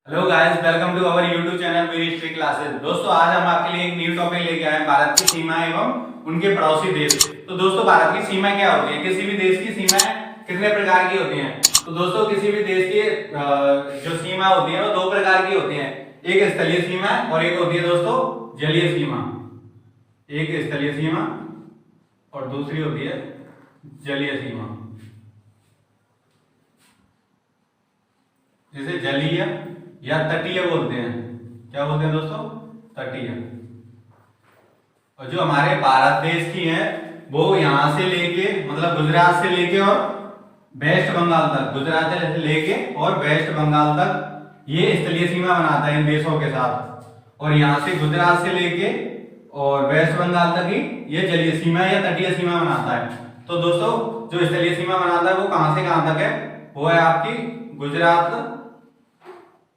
Hello guys, welcome to our YouTube channel मेरी history classes. दोस्तों, आज हम आपके लिए एक न्यू टॉपिक लेके आए हैं, भारत की सीमा एवं उनके पड़ोसी देश। तो दोस्तों, भारत की सीमा क्या होती है, किसी भी देश की सीमाएं कितने प्रकार की होती हैं? तो दोस्तों, किसी भी देश की जो सीमा होती है वो दो प्रकार की होती है। एक स्थलीय सीमा और एक होती है दोस्तों जलीय सीमा। एक स्थलीय सीमा और दूसरी होती है जलीय सीमा। जिसे जलीय या तटीय बोलते हैं। क्या बोलते हैं दोस्तों? तटीय। और जो हमारे भारत देश की है वो यहां से लेके मतलब गुजरात से लेके और वेस्ट बंगाल तक, गुजरात से लेके और वेस्ट बंगाल तक ये स्थलीय सीमा बनाता है इन देशों के साथ। और यहां से गुजरात से लेके और वेस्ट बंगाल तक ही ये जलीय सीमा या तटीय सीमा बनाता है। तो दोस्तों, जो स्थलीय सीमा बनाता है वो कहां से कहां तक है? वो है आपकी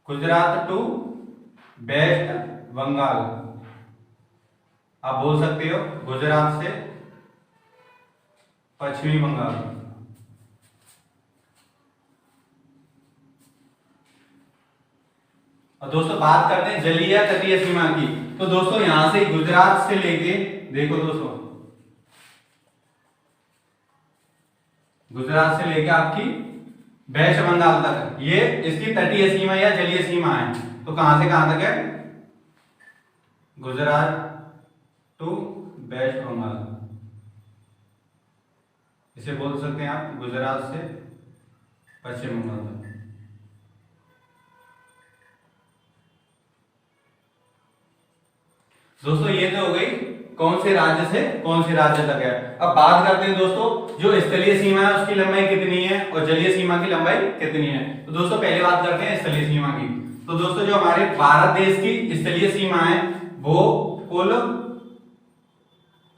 गुजरात टू वेस्ट बंगाल। आप बोल सकते हो गुजरात से पश्चिमी बंगाल। और दोस्तों, बात करते हैं जलीय या तटीय सीमा की। तो दोस्तों, यहां से गुजरात से लेके, देखो दोस्तों, गुजरात से लेके आपकी वेस्ट बंगाल तक ये इसकी तटीय सीमा या जलीय सीमा है। तो कहां से कहां तक है? गुजरात टू वेस्ट बंगाल। इसे बोल सकते हैं आप गुजरात से पश्चिम बंगाल तक। दोस्तों, ये तो हो गई कौन से राज्य से कौन से राज्य तक है। अब बात करते हैं दोस्तों, जो स्थलीय सीमा है उसकी लंबाई कितनी है और जलीय सीमा की लंबाई कितनी है। तो दोस्तों, पहले बात करते हैं स्थलीय सीमा की। तो दोस्तों, जो हमारे भारत देश की स्थलीय सीमा है वो कुल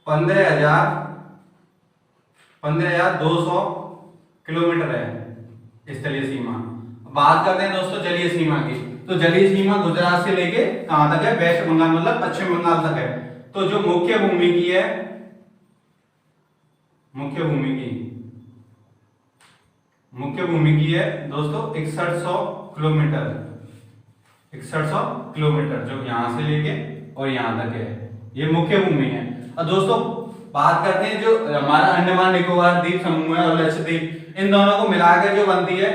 15,200 किलोमीटर है स्थलीय सीमा। बात करते हैं दोस्तों जलीय सीमा की। तो जलीय सीमा गुजरात से लेके कहां तक है? वेस्ट बंगाल मतलब पश्चिम बंगाल तक है। तो जो मुख्य भूमि की है, मुख्य भूमि की है दोस्तों 6100 किलोमीटर। 6100 किलोमीटर जो यहां से लेके और यहां तक है, ये मुख्य भूमि है। और दोस्तों, बात करते हैं जो हमारा अंडमान निकोबार द्वीप समूह है और लक्षद्वीप, इन दोनों को मिलाकर जो बनती है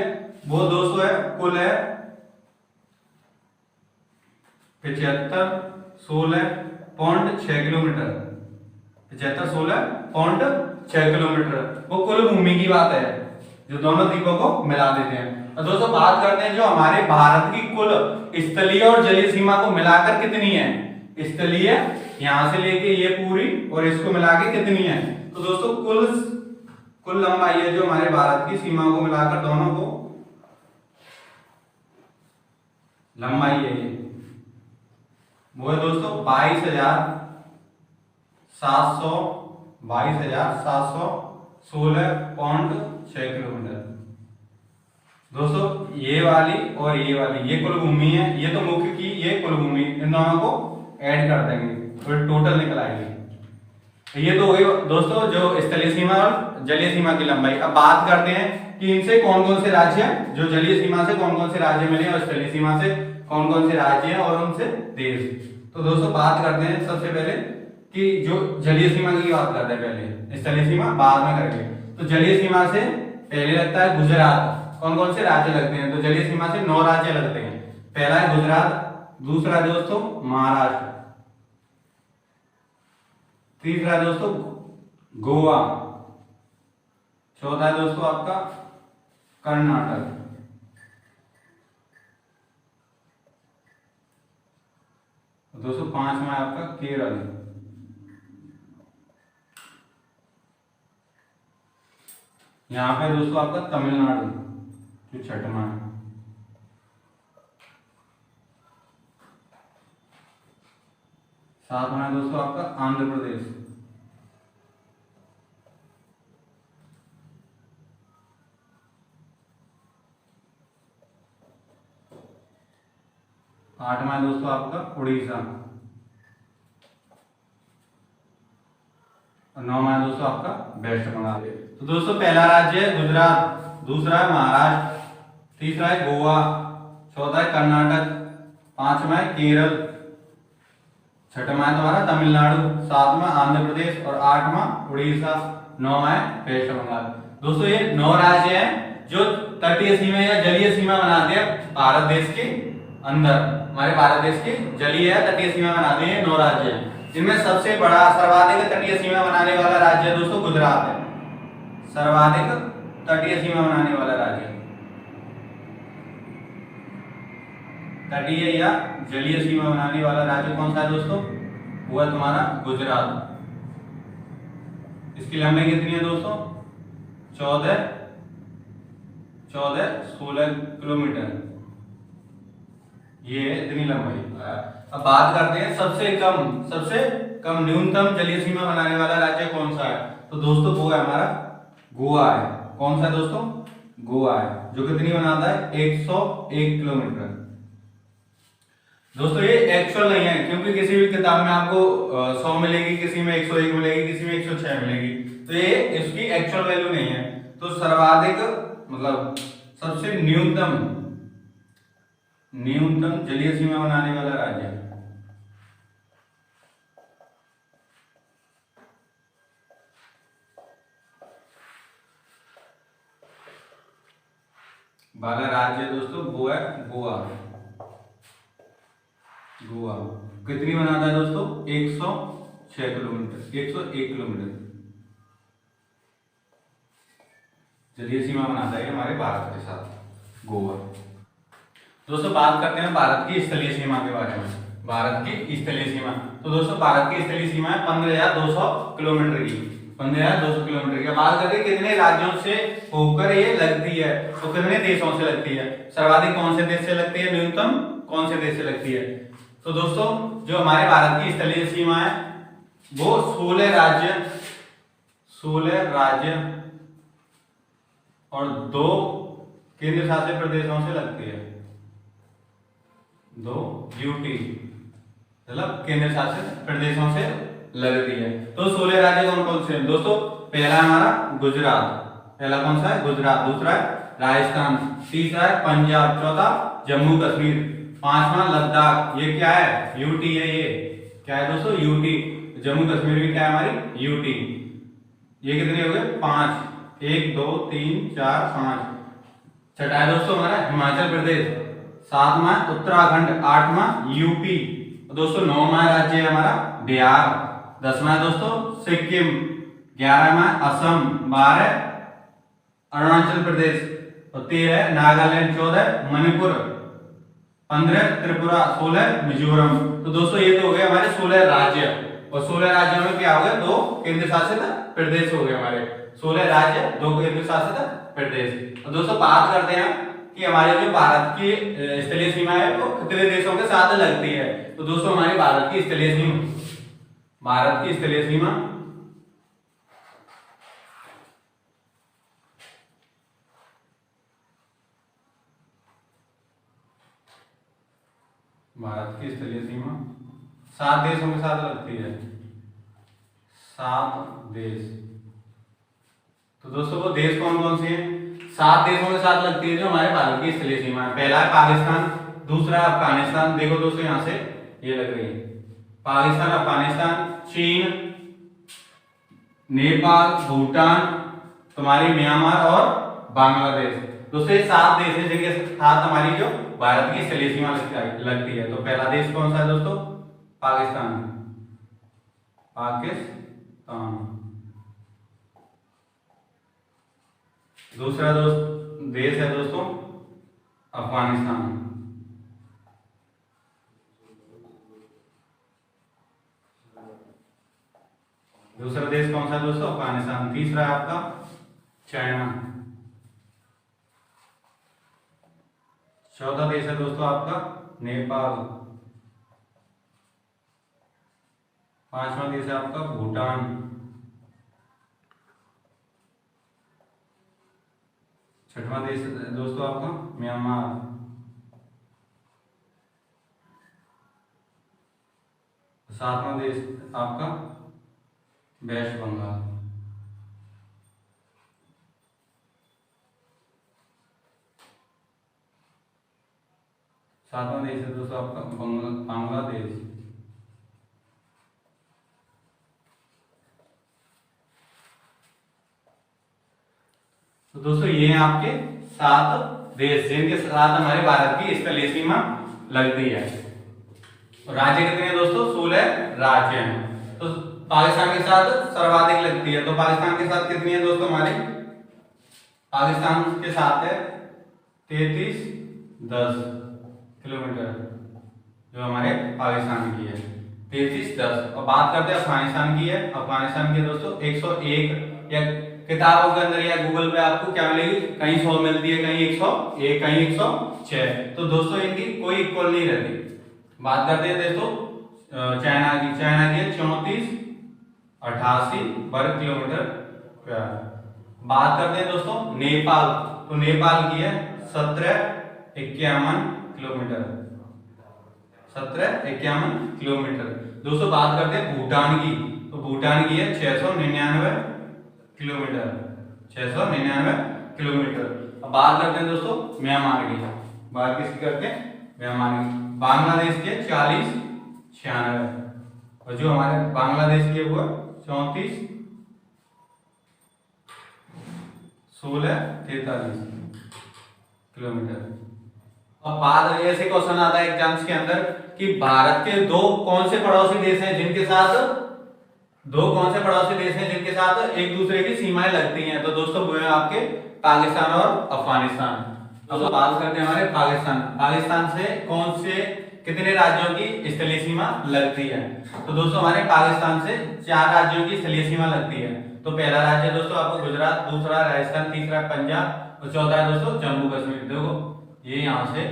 वो दोस्तों है कुल है 75,16.6 किलोमीटर। 75,16.6 किलोमीटर वो कुल भूमि की बात है जो दोनों द्वीपों को मिला देते हैं। और दोस्तों, बात करते हैं जो हमारे भारत की कुल स्थलीय और जलीय सीमा को मिलाकर कितनी है। स्थलीय यहां से लेके ये पूरी और इसको मिला के कितनी है। तो दोस्तों, कुल लंबाई है जो हमारे भारत की सीमा को मिलाकर दोनों को लंबाई है ये, वो है दोस्तों 22,716.6 किलोमीटर। दोस्तों, ये वाली और ये वाली ये कुल भूमि है, ये तो मुख्य की ये कुल भूमि, इन दोनों को ऐड कर देंगे तो टोटल निकल आएगी। तो ये तो हो गई दोस्तों जो स्थलीय सीमा और जलीय सीमा की लंबाई। अब बात करते हैं कि इनसे कौन कौन से राज्य हैं, जो जलीय सीमा से कौन कौन से राज्य मिले और स्थलीय सीमा से कौन कौन से राज्य हैं और उनसे देश। तो दोस्तों, बात करते हैं सबसे पहले कि जो जलीय सीमा की बात करते हैं, पहले स्थलीय सीमा बाद में करेंगे। तो जलीय सीमा से पहले लगता है गुजरात। कौन कौन से राज्य लगते हैं? तो जलीय सीमा से 9 राज्य लगते हैं। पहला है गुजरात, दूसरा है दोस्तों महाराष्ट्र, तीसरा है दोस्तों गोवा, चौथा है दोस्तों आपका कर्नाटक, दोस्तों पांचवा है आपका केरल, यहां पे दोस्तों आपका तमिलनाडु जो छठवां है, सातवां है दोस्तों आपका आंध्र प्रदेश, आठवां है दोस्तों आपका उड़ीसा, और नौवां है दोस्तों आपका वेस्ट बंगाल। तो दोस्तों, पहला राज्य है गुजरात, दूसरा है महाराष्ट्र, तीसरा है गोवा, चौथा है कर्नाटक, पांचवा है केरल, छठवां है तुम्हारा तमिलनाडु, सातवां आंध्र प्रदेश और आठवां उड़ीसा, नौवां है वेस्ट बंगाल। दोस्तों ये 9 राज्य हैं जो तटीय सीमा या जलीय सीमा बनाते हैं भारत देश के अंदर। हमारे भारत देश की जलीय या तटीय सीमा बनाते हैं 9 राज्य हैं। जिनमें सबसे बड़ा सर्वाधिक तटीय सीमा बनाने वाला राज्य है दोस्तों गुजरात है। सर्वाधिक तटीय सीमा बनाने वाला राज्य, तटीय या जलीय सीमा बनाने वाला राज्य कौन सा है दोस्तों? वो है तुम्हारा गुजरात। इसकी लंबाई कितनी है दोस्तों? 16 किलोमीटर, ये इतनी लंबाई। अब बात करते हैं सबसे कम न्यूनतम जलीय सीमा बनाने वाला राज्य कौन सा है? तो दोस्तों वो है हमारा गोवा है। कौन सा है दोस्तों? गोवा है, जो कितनी बनाता है? 101 किलोमीटर। दोस्तों ये एक्चुअल नहीं है, क्योंकि किसी भी किताब में आपको 100 मिलेगी, किसी में 101 मिलेगी, किसी में 106 मिलेगी, तो ये इसकी एक्चुअल वैल्यू नहीं है। तो सर्वाधिक मतलब सबसे न्यूनतम जलीय सीमा बनाने वाला राज्य वाला राज्य दोस्तों वो है गोवा। गोवा कितनी बनाता है दोस्तों? 106 किलोमीटर, 101 किलोमीटर जलीय सीमा बनाता है हमारे भारत के साथ गोवा। दोस्तों बात करते हैं भारत की स्थलीय सीमा के बारे में। भारत की स्थलीय सीमा, तो दोस्तों भारत की स्थलीय सीमा है 15,200 किलोमीटर की। 15,200 किलोमीटर की। बात करते हैं कितने राज्यों से होकर ये लगती है, तो कितने देशों से लगती है? सर्वाधिक कौन से देश से लगती है, न्यूनतम कौन से देश से लगती है? तो दोस्तों जो हमारे भारत की स्थलीय सीमा है वो 16 राज्य और 2 केंद्र शासित प्रदेशों से लगती है। 2 यूटी मतलब केंद्र शासित प्रदेशों से लगती है। तो 16 राज्य कौन कौन से हैं दोस्तों? पहला हमारा गुजरात, पहला कौन सा है? गुजरात। दूसरा है राजस्थान, तीसरा है पंजाब, चौथा जम्मू कश्मीर, पांचवा लद्दाख। ये क्या है? यूटी है। ये क्या है दोस्तों? यूटी। जम्मू कश्मीर भी क्या है? हमारी यूटी। ये कितने हो गए? 5, 1 2 3 4 5। छठा है दोस्तों हमारा हिमाचल प्रदेश, सातवां उत्तराखंड, आठवां यूपी, दोस्तों 9वां राज्य है हमारा बिहार, 10वां दोस्तों सिक्किम, 11वां असम, 12 अरुणाचल प्रदेश और 13 नागालैंड, 14 मणिपुर, 15 त्रिपुरा, 16 मिजोरम। तो दोस्तों ये तो हो गए हमारे 16 राज्य और 16 राज्यों में क्या हो गया? 2 केंद्र शासित प्रदेश हो गए हमारे। 16 राज्य, 2 केंद्र शासित प्रदेश। और दोस्तों बात करते हैं कि हमारे जो भारत की स्थलीय सीमा है वो कितने देशों के साथ लगती है। तो दोस्तों हमारी भारत की स्थलीय सीमा भारत की स्थलीय सीमा 7 देशों के साथ लगती है। 7 देश। तो दोस्तों वो देश कौन कौन से हैं? 7 देशों के साथ लगती है जो हमारे भारत की स्थलीय सीमा है। पहला है पाकिस्तान, दूसरा है अफगानिस्तान, देखो दोस्तों यहां से ये लग रही है पाकिस्तान, अफगानिस्तान, चीन, नेपाल, भूटान, तुम्हारी म्यांमार और बांग्लादेश। दोस्तों ये 7 देश हैं जिनके साथ हमारी जो भारत की स्थलीय सीमा लगती है। तो पहला देश कौन सा है दोस्तों? पाकिस्तान। दूसरा देश है दोस्तों अफगानिस्तान। दूसरा देश कौन सा है दोस्तों? अफगानिस्तान। तीसरा है आपका चाइना। चौथा देश है दोस्तों आपका नेपाल। पांचवा देश है आपका भूटान। छठवां देश दोस्तों आपका म्यांमार। सातवां देश आपका वेस्ट बंगाल। सातवां देश है दोस्तों आपका बांग्लादेश। तो दोस्तों ये हैं आपके 7 देश जिनके साथ हमारे भारत की स्थलीय सीमा लगती है। राज्य कितने हैं दोस्तों? 16 राज्य हैं। तो पाकिस्तान के साथ सर्वाधिक लगती है, तो पाकिस्तान के साथ कितनी है दोस्तों हमारी? पाकिस्तान के साथ है 3310 किलोमीटर, जो हमारे पाकिस्तान की है 3310। और बात करते हैं अफगानिस्तान की है। अफगानिस्तान की दोस्तों 101, या किताबों के अंदर या गूगल पे आपको क्या मिलेगी, कहीं 100 मिलती है, कहीं 101, कहीं 106। तो दोस्तों इनकी कोई इक्वल नहीं रहती। बात करते हैं दोस्तों चाइना की है 3488 वर्ग किलोमीटर। बात करते हैं दोस्तों नेपाल, तो नेपाल की है 1751 किलोमीटर, 1751 किलोमीटर। दोस्तों बात करते हैं भूटान की, तो भूटान की है 699 किलोमीटर, 699 किलोमीटर। अब बात करते हैं दोस्तों म्यांमार की, बात किसकी करते हैं? म्यांमार की। बांग्लादेश के 4096, और जो हमारे बांग्लादेश के वो 341643 किलोमीटर। अब बात ऐसे क्वेश्चन आता है एग्जाम्स के अंदर कि भारत के कौन से पड़ोसी देश हैं जिनके साथ एक दूसरे की सीमाएं लगती हैं। तो दोस्तों वो है आपके पाकिस्तान और अफगानिस्तान। अब बात करते हैं हमारे पाकिस्तान से कौन से कितने राज्यों की स्थलीय सीमा लगती है। तो दोस्तों हमारे पाकिस्तान से 4 राज्यों की स्थलीय सीमा लगती है। तो पहला राज्य दोस्तों आपको गुजरात, दूसरा राजस्थान, तीसरा पंजाब और चौथा है दोस्तों जम्मू कश्मीर। देखो ये यहाँ से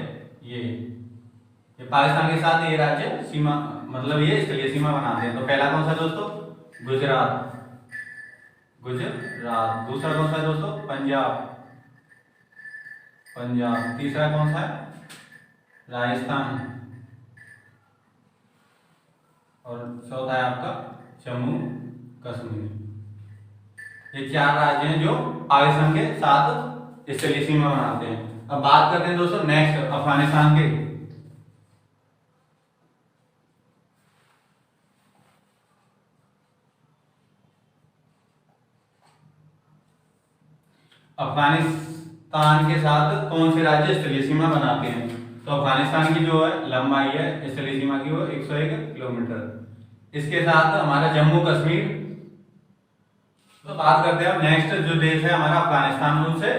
ये पाकिस्तान के साथ ये राज्य सीमा मतलब ये स्थलीय सीमा बनाते हैं। तो पहला कौन सा दोस्तों? गुजरात। दूसरा कौन सा है दोस्तों? पंजाब। तीसरा कौन सा है? राजस्थान। और चौथा है आपका जम्मू कश्मीर। ये 4 राज्य हैं जो पाकिस्तान के साथ स्थलीय सीमा बनाते हैं। अब बात करते हैं दोस्तों नेक्स्ट अफगानिस्तान के। अफगानिस्तान के साथ कौन से राज्य स्थलीय सीमा बनाते हैं? तो अफगानिस्तान की जो है लंबाई है स्थलीय सीमा की वो 101 किलोमीटर। इसके साथ हमारा जम्मू कश्मीर। तो बात करते हैं नेक्स्ट जो देश है हमारा अफगानिस्तान, उनसे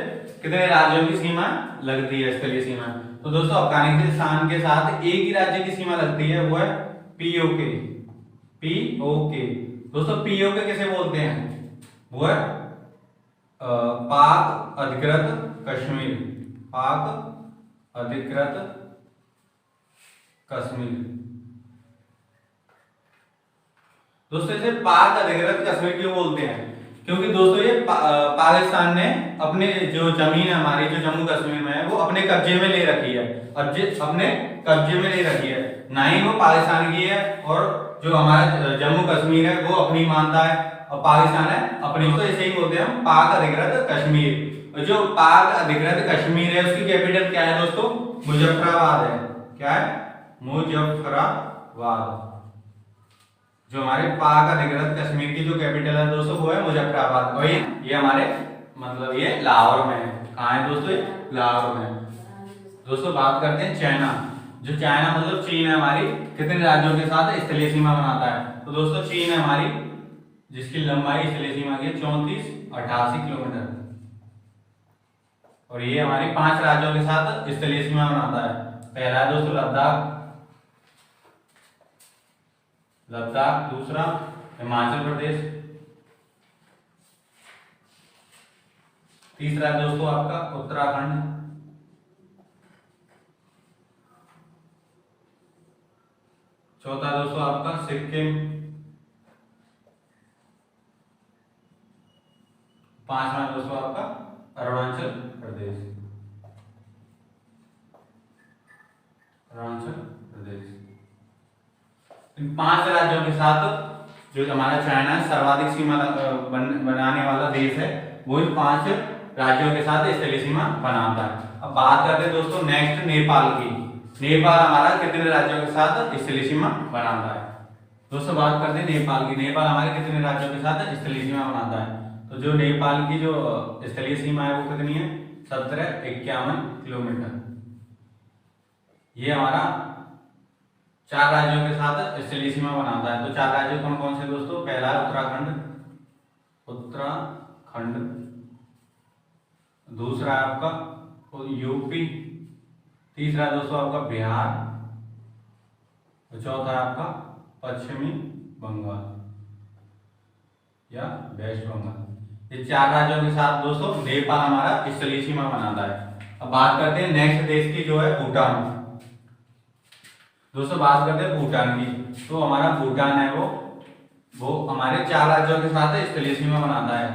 कितने राज्यों की सीमा लगती है स्थलीय सीमा? तो दोस्तों अफगानिस्तान के साथ एक ही राज्य की सीमा लगती है, वो है पीओके। दोस्तों पीओके किसे बोलते हैं? वो है पाक अधिकृत कश्मीर। दोस्तों इसे पाक अधिकृत कश्मीर क्यों बोलते हैं? क्योंकि दोस्तों ये पाकिस्तान ने अपने जो जमीन है हमारी जो जम्मू कश्मीर में है वो अपने कब्जे में ले रखी है, ना ही वो पाकिस्तान की है, और जो हमारा जम्मू कश्मीर है वो अपनी मानता है और पाकिस्तान है अपनी। तो इसे ही बोलते हैं हम पाक अधिकृत कश्मीर। जो पाक अधिकृत कश्मीर है उसकी कैपिटल क्या है दोस्तों? मुजफ्फराबाद है। क्या है? मुजफ्फराबाद। जो हमारे पाक अधिकृत कश्मीर की जो कैपिटल है दोस्तों वो है मुजफ्फराबाद। और ये हमारे मतलब ये लाहौर में है। कहाँ है दोस्तों? लाहौर में। दोस्तों बात करते हैं चाइना। जो चाइना मतलब चीन है हमारी, कितने राज्यों के साथ स्थलीय सीमा बनाता है? तो दोस्तों चीन है हमारी, जिसकी लंबाई स्थलीय सीमा की 3488 किलोमीटर, और ये हमारी 5 राज्यों के साथ स्थलीय सीमा बनाता है। पहला है दोस्तों लद्दाख, दूसरा हिमाचल प्रदेश, तीसरा है दोस्तों आपका उत्तराखंड, चौथा दोस्तों आपका सिक्किम, पांचवा दोस्तों आपका अरुणाचल प्रदेश। इन 5 राज्यों के साथ जो हमारा चाइना सर्वाधिक सीमा बनाने वाला देश है, वो इन 5 राज्यों के साथ स्थलीय सीमा बनाता है। अब बात करते हैं दोस्तों नेक्स्ट नेपाल की। नेपाल हमारा कितने राज्यों के साथ स्थलीय सीमा बनाता है। दोस्तों बात करते हैं नेपाल की। नेपाल हमारे कितने राज्यों के साथ स्थलीय सीमा बनाता है। तो जो नेपाल की जो स्थलीय सीमा है वो कितनी है, 1751 किलोमीटर। ये हमारा 4 राज्यों के साथ स्थलीय सीमा बनाता है। तो 4 राज्य कौन कौन से दोस्तों, पहला है उत्तराखंड, दूसरा है आपका यूपी, तीसरा दोस्तों आपका बिहार, और चौथा है आपका पश्चिमी बंगाल या वेस्ट बंगाल। ये 4 राज्यों के साथ दोस्तों नेपाल हमारा स्थलीय सीमा बनाता है। अब बात करते हैं नेक्स्ट देश की, जो है भूटान। दोस्तों बात करते हैं भूटान की। तो हमारा भूटान है वो हमारे 4 राज्यों के साथ स्थलीय सीमा बनाता है।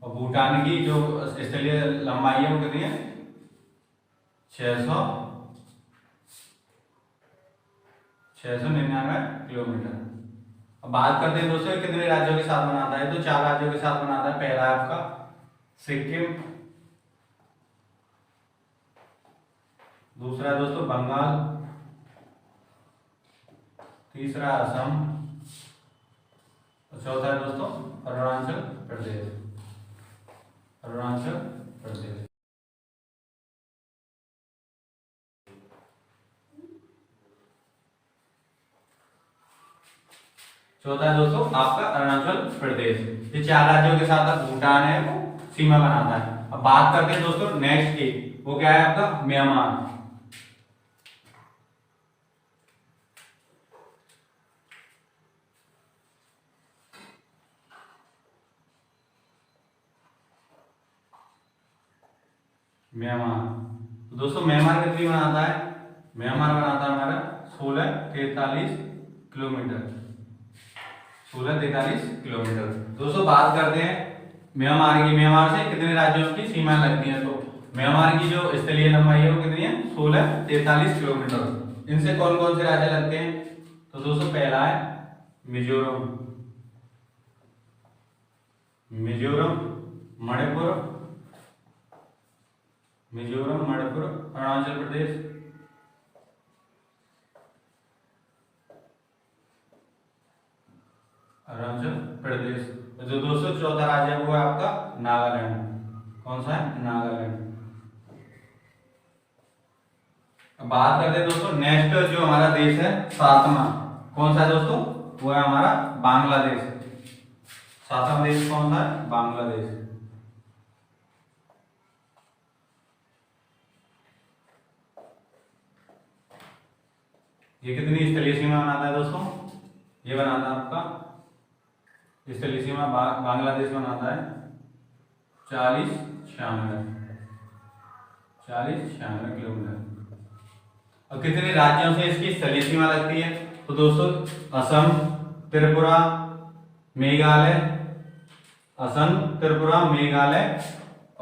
और भूटान की जो स्थलीय लंबाई है वो कितनी है, 699 किलोमीटर। अब बात करते हैं दोस्तों कितने राज्यों के साथ बनाता है। तो 4 राज्यों के साथ बनाता है। पहला है आपका सिक्किम, दूसरा है दोस्तों बंगाल, तीसरा असम, और चौथा है दोस्तों अरुणाचल प्रदेश। चौथा है दोस्तों आपका अरुणाचल प्रदेश। ये 4 राज्यों के साथ भूटान है वो सीमा बनाता है। अब बात करते हैं दोस्तों नेक्स्ट की, वो क्या है आपका म्यांमार। तो दोस्तों म्यांमार कितनी बनाता है, म्यांमार बनाता है हमारा 1643 किलोमीटर। 1643 किलोमीटर। दोस्तों बात करते हैं म्यांमार की। म्यांमार से कितने राज्यों की सीमा लगती है। तो म्यांमार की जो स्थलीय लंबाई है वो कितनी है, 1643 किलोमीटर। इनसे कौन कौन से राज्य लगते हैं। तो दोस्तों पहला है मिजोरम, मणिपुर, अरुणाचल प्रदेश, जो दोस्तों चौथा राज्य है वो है आपका नागालैंड। कौन सा है, नागालैंड। अब बात करते हैं दोस्तों नेक्स्ट जो हमारा देश है 7वां, कौन सा है दोस्तों, वो है हमारा बांग्लादेश। 7वां देश कौन सा है, बांग्लादेश। ये कितनी स्थलीय सीमा बनाता है दोस्तों, ये बनाता है आपका स्थलीय सीमा बांग्लादेश बनाता है 4096 किलोमीटर। और कितने राज्यों से इसकी स्थलीय सीमा लगती है। तो दोस्तों असम, त्रिपुरा, मेघालय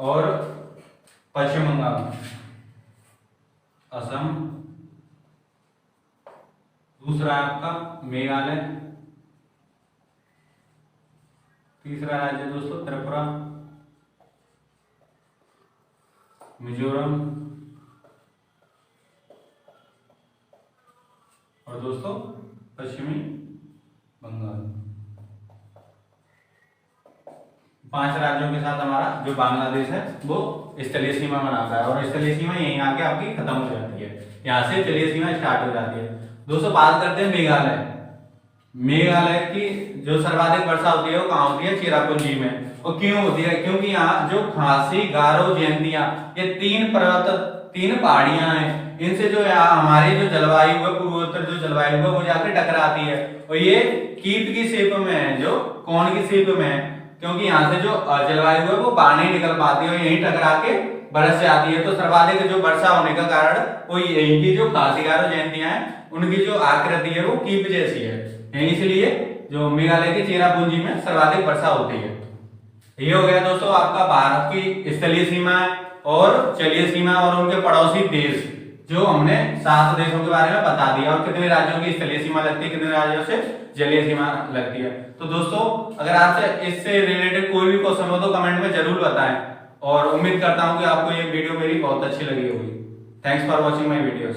और पश्चिम बंगाल। असम, दूसरा है आपका मेघालय, तीसरा राज्य दोस्तों त्रिपुरा, मिजोरम और दोस्तों पश्चिमी बंगाल। 5 राज्यों के साथ हमारा जो बांग्लादेश है वो स्थलीय सीमा बनाता है। और स्थलीय सीमा यहीं आके आपकी खत्म हो जाती है, यहाँ से स्थलीय सीमा स्टार्ट हो जाती है। दोस्तों बात करते हैं मेघालय की जो सर्वाधिक वर्षा होती है वो कहाँ होती है, चेरापूंजी में। और क्यों होती है, क्योंकि यहाँ जो खासी, गारो, जयंतिया, ये 3 पहाड़ियां हैं। इनसे जो हमारी जो जलवायु है, पूर्वोत्तर जो जलवायु है वो जाकर टकराती है। और ये कीट की शेप में है, जो कोन की शेप में है, क्योंकि यहाँ से जो जलवायु है वो बाहर नहीं निकल पाती है, यहीं टकरा के बरस जाती है। तो सर्वाधिक जो वर्षा होने का कारण वो यहीं की जो खासी, गारो, जयंतिया है उनकी जो आकृति है वो कीप जैसी है, इसलिए जो मेघालय की चेरापूंजी में सर्वाधिक वर्षा होती है। ये हो गया दोस्तों आपका भारत की स्थलीय सीमा और जलीय सीमा और उनके पड़ोसी देश, जो हमने 7 देशों के बारे में बता दिया। और कितने राज्यों की स्थलीय सीमा लगती है, कितने राज्यों से जलीय सीमा लगती है। तो दोस्तों अगर आपसे इससे रिलेटेड कोई भी क्वेश्चन हो तो कमेंट में जरूर बताएं। और उम्मीद करता हूं कि आपको ये वीडियो मेरी बहुत अच्छी लगी होगी। Thanks for watching my videos.